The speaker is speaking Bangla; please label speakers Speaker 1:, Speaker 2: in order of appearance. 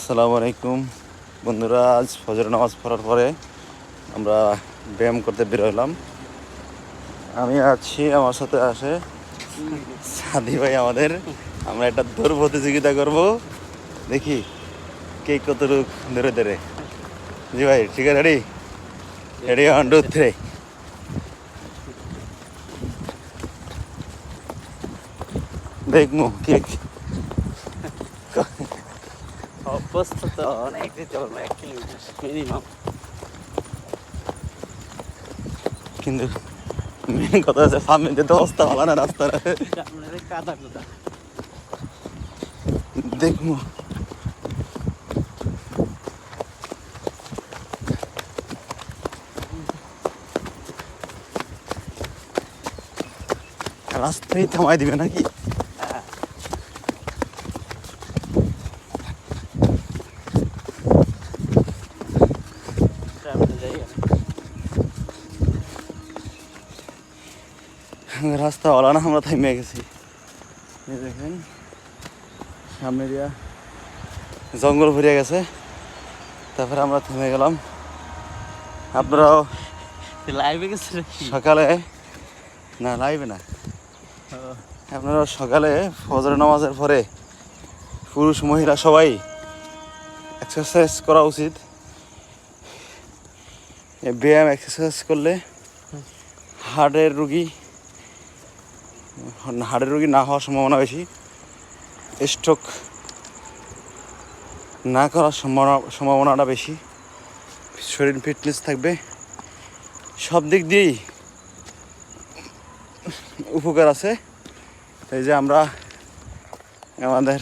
Speaker 1: আসসালামু আলাইকুম বন্ধুরা, আজ ফজর নামাজ পড়ার পরে আমরা ব্যায়াম করতে বের হলাম। আমি আছি, আমার সাথে আসে সাদি ভাই আমাদের। আমরা একটা দৌড় প্রতিযোগিতা করব, দেখি কে কতটুক দূরে দূরে। জি ভাই, ঠিক আছে, রেডি রেডি, 1 2 3। দেখবো কে
Speaker 2: অভ্যস্ত তো অনেক দিতে পারবো 1 কিলোমিটার মিনিমাম।
Speaker 1: কিন্তু মেন কথা হচ্ছে সামনে যেতে অবস্থা ভালো না রাস্তার।
Speaker 2: আপনাদের কাদা কুদা
Speaker 1: দেখবো রাস্তায় থামাই দিবে নাকি? রাস্তা ওলা না, আমরা থামিয়ে গেছি। এই দেখেন সামনে দিয়া জঙ্গল ভরিয়ে গেছে, তারপরে আমরা থেমে গেলাম। আপনারাও
Speaker 2: লাইভে গেছে
Speaker 1: সকালে, না লাইবে না, আপনারা সকালে ফজর নামাজের পরে পুরুষ মহিলা সবাই এক্সারসাইজ করা উচিত। এই ব্যায়াম এক্সারসাইজ করলে হার্টের রুগী না হওয়ার সম্ভাবনা বেশি, স্ট্রোক না করার সম্ভাবনাটা বেশি, শরীর ফিটনেস থাকবে, সব দিক দিয়েই উপকার আছে। এই যে আমরা আমাদের